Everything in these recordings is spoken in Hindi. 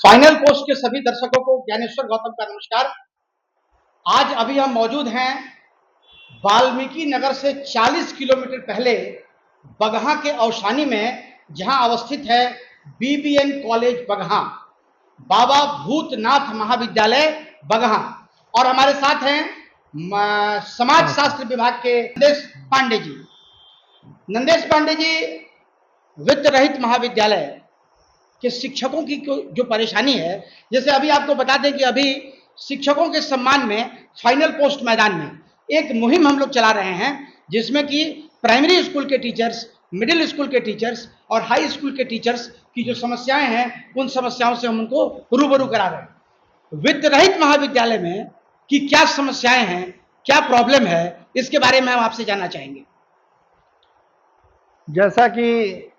फाइनल पोस्ट के सभी दर्शकों को ज्ञानेश्वर गौतम का नमस्कार। आज अभी हम मौजूद हैं वाल्मीकि नगर से 40 किलोमीटर पहले बगहा के औशानी में, जहां अवस्थित है बीबीएन कॉलेज बगहा, बाबा भूतनाथ महाविद्यालय बगहा। और हमारे साथ हैं समाज शास्त्र विभाग के नंदेश पांडे जी। नंदेश पांडे जी, वित्त रहित महाविद्यालय कि शिक्षकों की जो परेशानी है, जैसे अभी आपको बता दें कि अभी शिक्षकों के सम्मान में फाइनल पोस्ट मैदान में एक मुहिम हम लोग चला रहे हैं, जिसमें कि प्राइमरी स्कूल के टीचर्स, मिडिल स्कूल के टीचर्स और हाई स्कूल के टीचर्स की जो समस्याएं हैं, उन समस्याओं से हम उनको रूबरू करा रहे हैं। वित्त रहित महाविद्यालय में कि क्या समस्याएं हैं, क्या प्रॉब्लम है, इसके बारे में हम आपसे जानना चाहेंगे। जैसा कि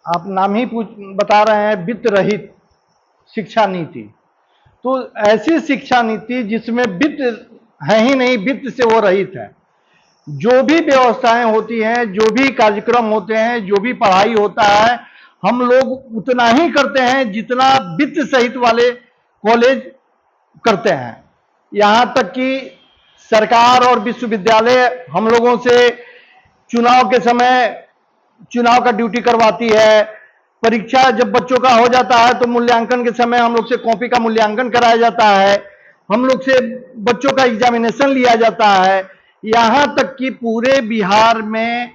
आप नाम ही बता रहे हैं, वित्त रहित शिक्षा नीति, तो ऐसी शिक्षा नीति जिसमें वित्त है ही नहीं, वित्त से वो रहित है। जो भी व्यवस्थाएं होती हैं, जो भी कार्यक्रम होते हैं, जो भी पढ़ाई होता है, हम लोग उतना ही करते हैं जितना वित्त सहित वाले कॉलेज करते हैं। यहाँ तक कि सरकार और विश्वविद्यालय हम लोगों से चुनाव के समय चुनाव का ड्यूटी करवाती है। परीक्षा जब बच्चों का हो जाता है तो मूल्यांकन के समय हम लोग से कॉपी का मूल्यांकन कराया जाता है, हम लोग से बच्चों का एग्जामिनेशन लिया जाता है। यहां तक कि पूरे बिहार में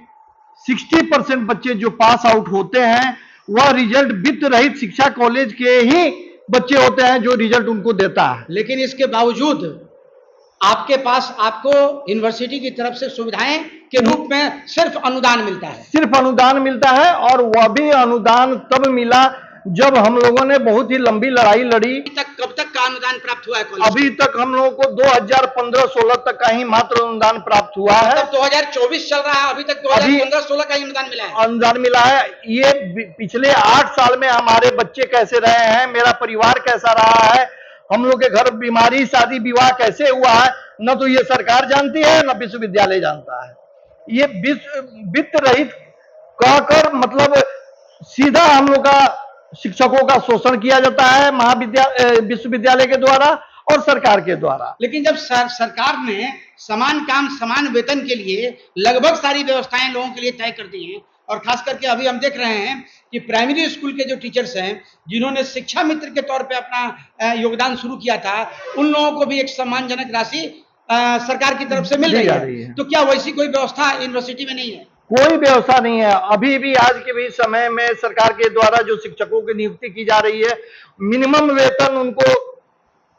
60% बच्चे जो पास आउट होते हैं, वह रिजल्ट वित्त रहित शिक्षा कॉलेज के ही बच्चे होते हैं जो रिजल्ट उनको देता है। लेकिन इसके बावजूद आपके पास आपको यूनिवर्सिटी की तरफ से सुविधाएं के रूप में सिर्फ अनुदान मिलता है। सिर्फ अनुदान मिलता है, और वह भी अनुदान तब मिला जब हम लोगों ने बहुत ही लंबी लड़ाई लड़ी। कब तक का अनुदान प्राप्त हुआ है कॉलेज? अभी तक हम लोगों को 2015-16 तक का ही मात्र अनुदान प्राप्त हुआ है। मतलब 2024 चल रहा है, अभी तक 2015-16 का ही अनुदान मिला है। अनुदान मिला है। ये पिछले 8 साल में हमारे बच्चे कैसे रहे हैं, मेरा परिवार कैसा रहा है, हम लोग के घर बीमारी शादी विवाह कैसे हुआ है, न तो ये सरकार जानती है, न विश्वविद्यालय जानता है। ये वित्त रहित कहकर मतलब सीधा हम लोग का शिक्षकों का शोषण किया जाता है विश्वविद्यालय के द्वारा और सरकार के द्वारा। लेकिन जब सरकार ने समान काम समान वेतन के लिए लगभग सारी व्यवस्थाएं लोगों के लिए तय कर दी हैं, और खास करके अभी हम देख रहे हैं कि प्राइमरी स्कूल के जो टीचर्स हैं, जिन्होंने शिक्षा मित्र के तौर पे अपना योगदान शुरू किया था, उन लोगों को भी एक सम्मानजनक राशि सरकार की तरफ से मिल रही है। तो क्या वैसी कोई व्यवस्था यूनिवर्सिटी में नहीं है? कोई व्यवस्था नहीं है। अभी भी आज के भी समय में सरकार के द्वारा जो शिक्षकों की नियुक्ति की जा रही है, मिनिमम वेतन उनको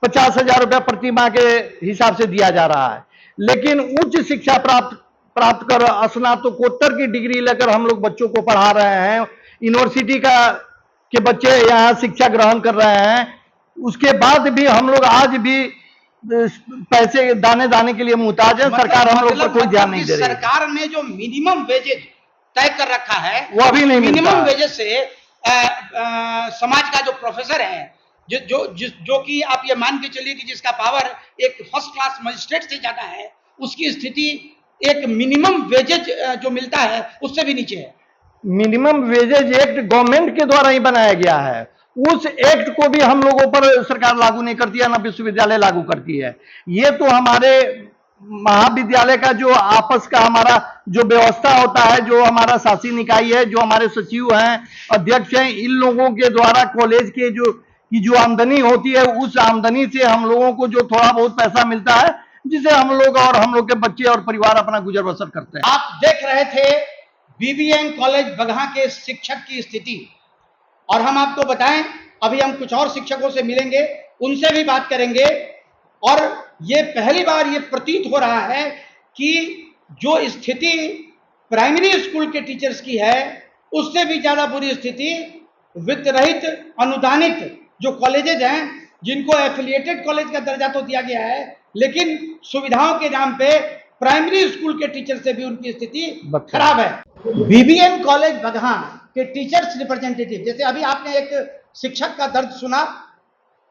50,000 रुपया प्रति माह के हिसाब से दिया जा रहा है। लेकिन उच्च शिक्षा प्राप्त कर स्नातकोत्तर की डिग्री लेकर हम लोग बच्चों को पढ़ा रहे हैं। यूनिवर्सिटी के बच्चे यहाँ शिक्षा ग्रहण कर रहे हैं। उसके बाद भी हम लोग आज भी पैसे दाने के लिए मुहताज है। सरकार हम लोग पर कोई ध्यान नहीं दे रही। सरकार ने जो मिनिमम वेजेज तय कर रखा है, वो अभी नहीं। मिनिमम वेजेज से समाज का जो प्रोफेसर है, जो कि आप ये मान के चलिए कि जिसका पावर एक फर्स्ट क्लास मजिस्ट्रेट से ज्यादा है, उसकी स्थिति एक मिनिमम वेजेज जो मिलता है उससे भी नीचे है। मिनिमम वेजेज एक्ट गवर्नमेंट के द्वारा ही बनाया गया है। उस एक्ट को भी हम लोगों पर सरकार लागू नहीं करती है, ना विश्वविद्यालय लागू करती है। ये तो हमारे महाविद्यालय का जो आपस का हमारा जो व्यवस्था होता है, जो हमारा शासी निकाय है, जो हमारे सचिव हैं, अध्यक्ष हैं, इन लोगों के द्वारा कॉलेज के जो आमदनी होती है, उस आमदनी से हम लोगों को जो थोड़ा बहुत पैसा मिलता है, जिसे हम लोग और हम लोग के बच्चे और परिवार अपना गुजर बसर करते हैं। आप देख रहे थे बीबीएन कॉलेज बगहा के शिक्षक की स्थिति, और हम आपको बताएं अभी हम कुछ और शिक्षकों से मिलेंगे, उनसे भी बात करेंगे। और ये पहली बार ये प्रतीत हो रहा है कि जो स्थिति प्राइमरी स्कूल के टीचर्स की है, उससे भी ज्यादा बुरी स्थिति वित्त रहित अनुदानित जो कॉलेजेज हैं, जिनको एफिलिएटेड कॉलेज का दर्जा तो दिया गया है, लेकिन सुविधाओं के नाम पे प्राइमरी स्कूल के टीचर से भी उनकी स्थिति खराब है। बीबीएन कॉलेज बगहा के टीचर्स रिप्रेजेंटेटिव, जैसे अभी आपने एक शिक्षक का दर्द सुना,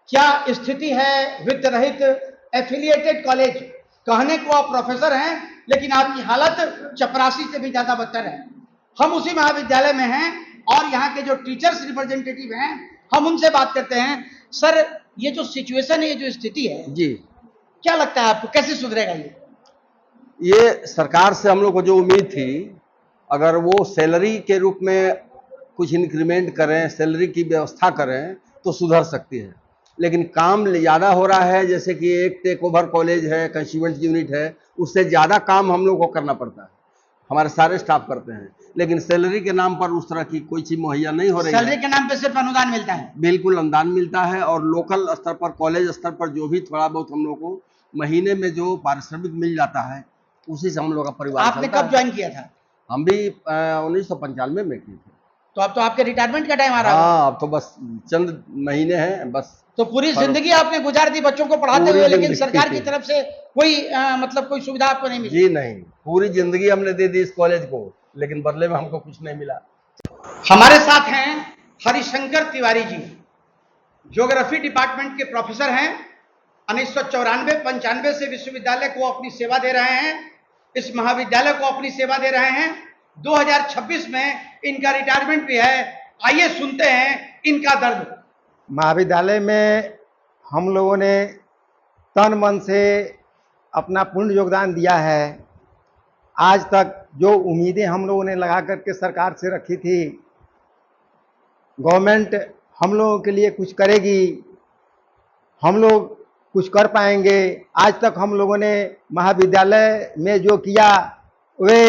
क्या स्थिति है वित्त रहित एफिलिएटेड कॉलेज? कहने को आप प्रोफेसर हैं, लेकिन आपकी हालत चपरासी से भी ज्यादा बदतर है। हम उसी महाविद्यालय में हैं और यहाँ के जो टीचर्स रिप्रेजेंटेटिव हैं, हम उनसे बात करते हैं। सर, ये जो सिचुएशन है, ये जो स्थिति है, जी, क्या लगता है आपको कैसे सुधरेगा ये सरकार से हम लोग को जो उम्मीद थी, अगर वो सैलरी के रूप में कुछ इंक्रीमेंट करें, सैलरी की व्यवस्था करें तो सुधर सकती है। लेकिन काम ज़्यादा हो रहा है, जैसे कि एक टेक ओवर कॉलेज है, कंस्यूमेंट यूनिट है, उससे ज़्यादा काम हम लोग को करना पड़ता है, हमारे सारे स्टाफ करते हैं, लेकिन सैलरी के नाम पर उस तरह की कोई चीज़ मुहैया नहीं हो रही है। सैलरी के नाम पे सिर्फ अनुदान मिलता है? बिल्कुल अनुदान मिलता है, और लोकल स्तर पर, कॉलेज स्तर पर जो भी थोड़ा बहुत हम लोग को महीने में जो पारिश्रमिक मिल जाता है, उसी से हम लोग का परिवार आपने चलता कब है। ज्वाइन किया था? हम भी 1995 में किए थे। तो अब तो आपके रिटायरमेंट का टाइम आ रहा है। हाँ, अब तो बस चंद महीने हैं बस। तो पूरी जिंदगी आपने गुजार दी बच्चों को पढ़ाते पूरी हुए, लेकिन जिंदगी। सरकार की तरफ से कोई मतलब कोई सुविधा आपको नहीं मिली? जी नहीं, पूरी जिंदगी हमने दे दी इस कॉलेज को, लेकिन बदले में हमको कुछ नहीं मिला। हमारे साथ हैं हरिशंकर तिवारी जी, ज्योग्राफी डिपार्टमेंट के प्रोफेसर हैं। 1994-95 से विश्वविद्यालय को अपनी सेवा दे रहे हैं, इस महाविद्यालय को अपनी सेवा दे रहे हैं। 2026 में इनका रिटायरमेंट भी है। आइए सुनते हैं इनका दर्द। महाविद्यालय में हम लोगों ने तन मन से अपना पूर्ण योगदान दिया है। आज तक जो उम्मीदें हम लोगों ने लगा करके सरकार से रखी थी, गवर्नमेंट हम लोगों के लिए कुछ करेगी, हम लोग कुछ कर पाएंगे। आज तक हम लोगों ने महाविद्यालय में जो किया, वे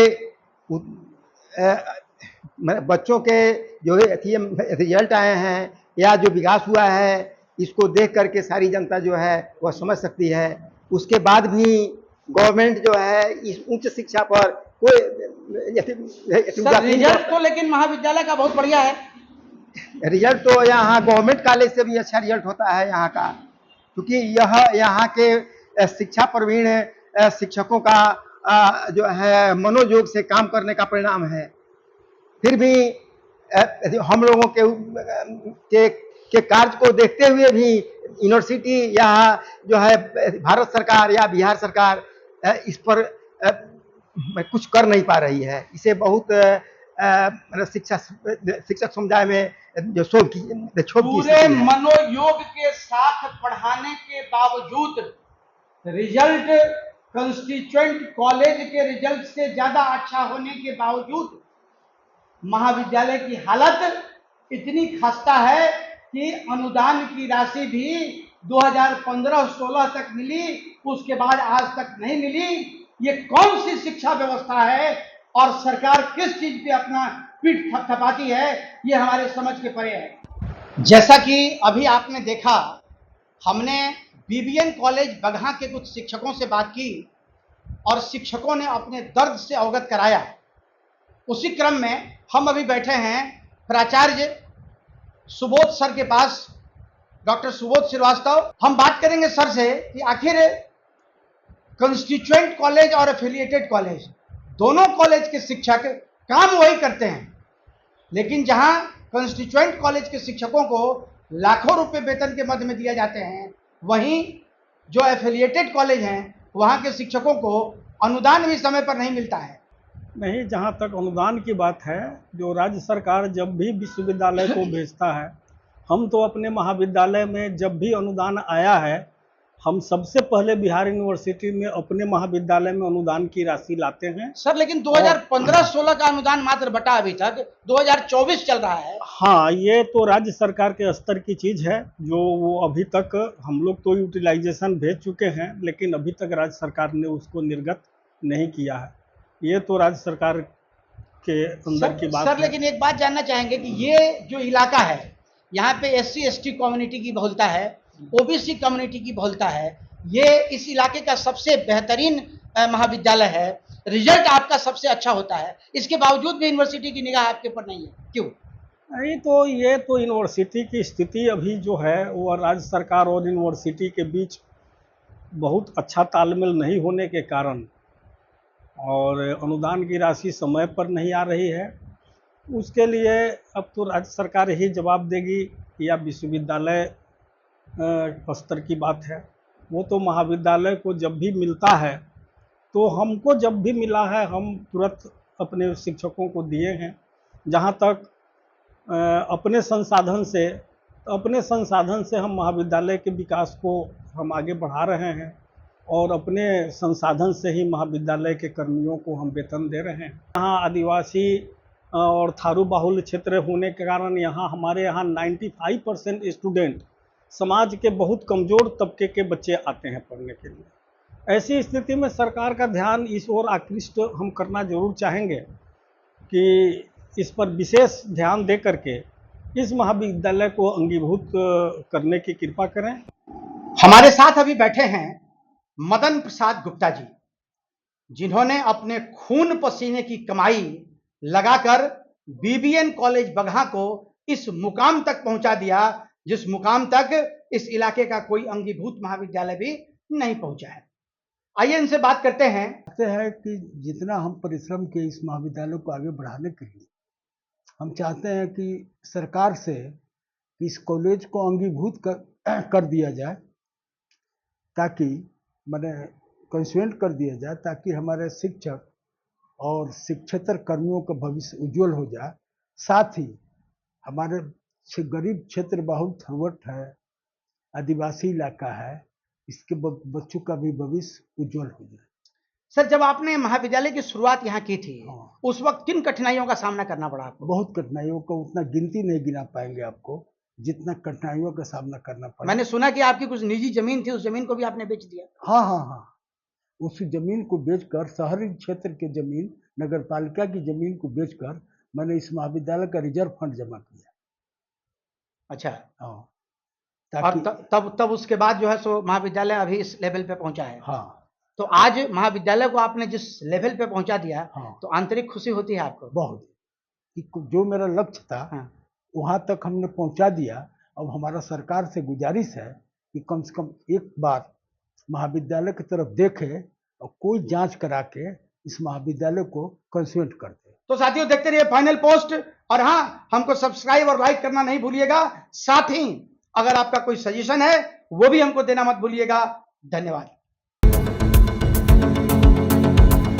बच्चों के जो रिजल्ट आए हैं या जो विकास हुआ है, इसको देख करके सारी जनता जो है वह समझ सकती है। उसके बाद भी गवर्नमेंट जो है इस उच्च शिक्षा पर कोई सर, रिजल्ट तो लेकिन महाविद्यालय का बहुत बढ़िया है। रिजल्ट तो यहाँ गवर्नमेंट कॉलेज से भी अच्छा रिजल्ट होता है यहाँ का, क्योंकि यह यहाँ के शिक्षा प्रवीण शिक्षकों का जो है मनोयोग से काम करने का परिणाम है। फिर भी हम लोगों के कार्य को देखते हुए भी यूनिवर्सिटी यहाँ जो है भारत सरकार या बिहार सरकार इस पर कुछ कर नहीं पा रही है। इसे बहुत शिक्षक समुदाय में जो पूरे मनोयोग के साथ पढ़ाने के बावजूद रिजल्ट कंस्टिट्यूएंट कॉलेज के रिजल्ट से ज्यादा अच्छा होने के बावजूद महाविद्यालय की हालत इतनी खस्ता है कि अनुदान की राशि भी 2015-16 तक मिली, उसके बाद आज तक नहीं मिली। ये कौन सी शिक्षा व्यवस्था है और सरकार किस चीज पे अपना पीठ थपथपाती है, ये हमारे समझ के परे है। जैसा कि अभी आपने देखा, हमने बीबीएन कॉलेज बगहा के कुछ शिक्षकों से बात की और शिक्षकों ने अपने दर्द से अवगत कराया। उसी क्रम में हम अभी बैठे हैं प्राचार्य सुबोध सर के पास, डॉक्टर सुबोध श्रीवास्तव। हम बात करेंगे सर से कि आखिर कंस्टिट्यूएंट कॉलेज और एफिलिएटेड कॉलेज, दोनों कॉलेज के शिक्षक काम वही करते हैं, लेकिन जहां कंस्टिट्यूएंट कॉलेज के शिक्षकों को लाखों रुपए वेतन के मध्य में दिए जाते हैं, वहीं जो एफिलिएटेड कॉलेज हैं वहां के शिक्षकों को अनुदान भी समय पर नहीं मिलता है। नहीं, जहाँ तक अनुदान की बात है, जो राज्य सरकार जब भी विश्वविद्यालय को भेजता है, हम तो अपने महाविद्यालय में जब भी अनुदान आया है, हम सबसे पहले बिहार यूनिवर्सिटी में अपने महाविद्यालय में अनुदान की राशि लाते हैं। सर, लेकिन 2015-16 का अनुदान मात्र बटा, अभी तक 2024 चल रहा है। हाँ, ये तो राज्य सरकार के स्तर की चीज़ है, जो वो अभी तक हम लोग तो यूटिलाइजेशन भेज चुके हैं, लेकिन अभी तक राज्य सरकार ने उसको निर्गत नहीं किया है। ये तो राज्य सरकार के अंदर की बात सर, है। लेकिन एक बात जानना चाहेंगे कि ये जो इलाका है, यहाँ पे SC/ST कम्युनिटी की बहुलता है, OBC कम्युनिटी की बहुलता है, ये इस इलाके का सबसे बेहतरीन महाविद्यालय है, रिजल्ट आपका सबसे अच्छा होता है, इसके बावजूद भी यूनिवर्सिटी की निगाह आपके ऊपर नहीं है, क्यों? नहीं, तो ये तो यूनिवर्सिटी की स्थिति अभी जो है वो राज्य सरकार और यूनिवर्सिटी के बीच बहुत अच्छा तालमेल नहीं होने के कारण और अनुदान की राशि समय पर नहीं आ रही है। उसके लिए अब तो राज्य सरकार ही जवाब देगी या विश्वविद्यालय स्तर की बात है। वो तो महाविद्यालय को जब भी मिलता है, तो हमको जब भी मिला है हम तुरंत अपने शिक्षकों को दिए हैं। जहाँ तक अपने संसाधन से अपने संसाधन से हम महाविद्यालय के विकास को हम आगे बढ़ा रहे हैं और अपने संसाधन से ही महाविद्यालय के कर्मियों को हम वेतन दे रहे हैं। यहाँ आदिवासी और थारू बाहुल्य क्षेत्र होने के कारण हमारे यहाँ 95% स्टूडेंट समाज के बहुत कमज़ोर तबके के बच्चे आते हैं पढ़ने के लिए। ऐसी स्थिति में सरकार का ध्यान इस ओर आकृष्ट हम करना जरूर चाहेंगे कि इस पर विशेष ध्यान दे करके इस महाविद्यालय को अंगीभूत करने की कृपा करें। हमारे साथ अभी बैठे हैं मदन प्रसाद गुप्ता जी, जिन्होंने अपने खून पसीने की कमाई लगाकर बीबीएन कॉलेज बगहा को इस मुकाम तक पहुंचा दिया जिस मुकाम तक इस इलाके का कोई अंगीभूत महाविद्यालय भी नहीं पहुंचा है। आइए इनसे बात करते हैं। चाहते हैं कि जितना हम परिश्रम के इस महाविद्यालय को आगे बढ़ाने के लिए हम चाहते हैं कि सरकार से इस कॉलेज को अंगीभूत कर दिया जाए, ताकि मैंने कंसुएंट कर दिया जाए, ताकि हमारे शिक्षक और शिक्षेतर कर्मियों का भविष्य उज्जवल हो जाए। साथ ही हमारे गरीब क्षेत्र बहुत थरवट है, आदिवासी इलाका है, इसके बच्चों का भी भविष्य उज्जवल हो जाए। सर, जब आपने महाविद्यालय की शुरुआत यहाँ की थी, हाँ। उस वक्त किन कठिनाइयों का सामना करना पड़ा आपको? बहुत कठिनाइयों का उतना गिनती नहीं गिना पाएंगे आपको, जितना कठिनाइयों का सामना करना पड़ा। मैंने सुना कि आपकी कुछ निजी जमीन थी, उस जमीन को भी आपने बेच दिया। हाँ हाँ हाँ, उस जमीन को बेचकर, शहरी क्षेत्र के जमीन, नगर पालिका की जमीन को बेचकर मैंने इस महाविद्यालय का रिजर्व फंड जमा किया। अच्छा। हाँ, और ताकि तब उसके बाद जो है सो महाविद्यालय अभी इस लेवल पे पहुंचा है। हाँ तो आज महाविद्यालय को आपने जिस लेवल पे पहुंचा दिया, हाँ, तो आंतरिक खुशी होती है आपको? बहुत, कि जो मेरा लक्ष्य था हाँ। वहाँ तक हमने पहुँचा दिया। अब हमारा सरकार से गुजारिश है कि कम से कम एक बार महाविद्यालय की तरफ देखे और कोई जांच करा के इस महाविद्यालय को कंसुएंट कर दे। तो साथियों, देखते रहिए फाइनल पोस्ट, और हाँ, हमको सब्सक्राइब और लाइक करना नहीं भूलिएगा। साथ ही अगर आपका कोई सजेशन है वो भी हमको देना मत भूलिएगा। धन्यवाद।